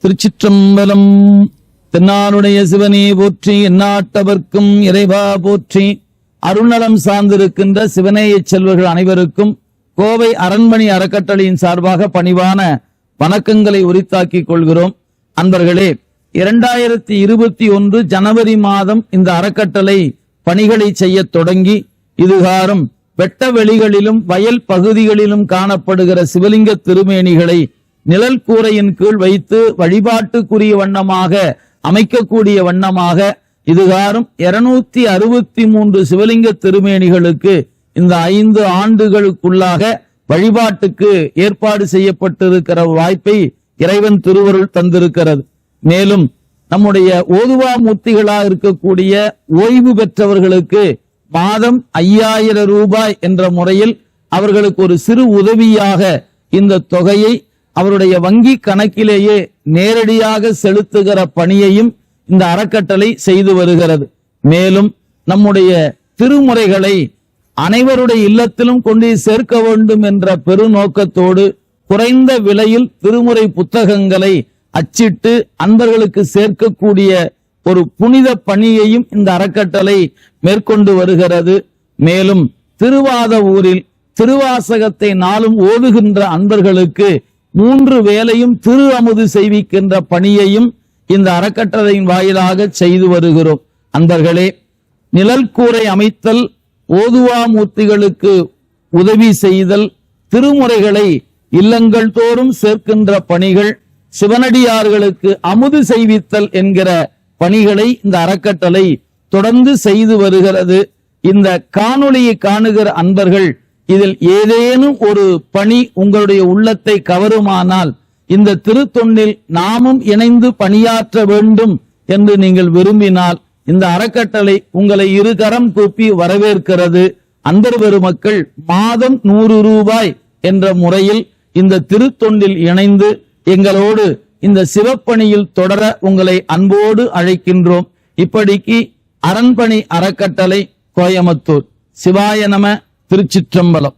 திருச்சிற்றம்பலம். தென்னாருடைய சிவனே போற்றி, எந்நாட்டவர்க்கும் இறைவா போற்றி. அருள்நலம் சார்ந்திருக்கின்ற சிவனேய செல்வர்கள் அனைவருக்கும் கோவை அரண்மனை அறக்கட்டளையின் சார்பாக பணிவான வணக்கங்களை உரித்தாக்கிக் கொள்கிறோம். அன்பர்களே, 2021 ஜனவரி மாதம் இந்த அறக்கட்டளை பணிகளை செய்ய தொடங்கி இதுகாரும் வெட்ட வெளிகளிலும் வயல் பகுதிகளிலும் காணப்படுகிற சிவலிங்க திருமேனிகளை நிழல் கூரையின் கீழ் வைத்து வழிபாட்டுக்குரிய வண்ணமாக அமைக்கக்கூடிய வண்ணமாக இதுகாரும் 263 சிவலிங்க திருமேனிகளுக்கு இந்த 5 ஆண்டுகளுக்குள்ளாக வழிபாட்டுக்கு ஏற்பாடு செய்யப்பட்டிருக்கிற வாய்ப்பை இறைவன் திருவருள் தந்திருக்கிறது. மேலும் நம்முடைய ஓதுவா மூர்த்திகளாக இருக்கக்கூடிய ஓய்வு பெற்றவர்களுக்கு மாதம் 5000 ரூபாய் என்ற முறையில் அவர்களுக்கு ஒரு சிறு உதவியாக இந்த தொகையை அவருடைய வங்கி கணக்கிலேயே நேரடியாக செலுத்துகிற பணியையும் இந்த அறக்கட்டளை செய்து வருகிறது. மேலும் நம்முடைய திருமுறைகளை அனைவருடைய இல்லத்திலும் கொண்டு சேர்க்க வேண்டும் என்ற பெருநோக்கத்தோடு குறைந்த விலையில் திருமுறை புத்தகங்களை அச்சிட்டு அன்பர்களுக்கு சேர்க்கக்கூடிய ஒரு புனித பணியையும் இந்த அறக்கட்டளை மேற்கொண்டு வருகிறது. மேலும் திருவாத ஊரில் திருவாசகத்தை நாளும் ஓதுகின்ற அன்பர்களுக்கு 3 வேளையும் திரு அமுது செய்விக்கின்ற பணியையும் இந்த அறக்கட்டளையின் வாயிலாக செய்து வருகிறோம். அன்பர்களே, நிழல் கூரை அமைத்தல், ஓதுவா மூர்த்திகளுக்கு உதவி செய்தல், திருமுறைகளை இல்லங்கள் தோறும் சேர்க்கின்ற பணிகள், சிவனடியார்களுக்கு அமுது செய்வித்தல் என்கிற பணிகளை இந்த அறக்கட்டளை தொடர்ந்து செய்து வருகிறது. இந்த காணொளியை காணுகிற அன்பர்கள் இதில் ஏதேனும் ஒரு பணி உங்களுடைய உள்ளத்தை கவருமானால் இந்த திருத்தொண்டில் நாமும் இணைந்து பணியாற்ற வேண்டும் என்று நீங்கள் விரும்பினால் இந்த அறக்கட்டளை உங்களை இருகரம் கூப்பி வரவேற்கிறது. அன்பர் பெருமக்கள் மாதம் 100 ரூபாய் என்ற முறையில் இந்த திருத்தொண்டில் இணைந்து எங்களோடு இந்த சிவப்பணியில் தொடர உங்களை அன்போடு அழைக்கின்றோம். இப்படிக்கு அரண்மனை அறக்கட்டளை, கோயமுத்தூர். சிவாய நம. திருச்சிற்றம்பலம்.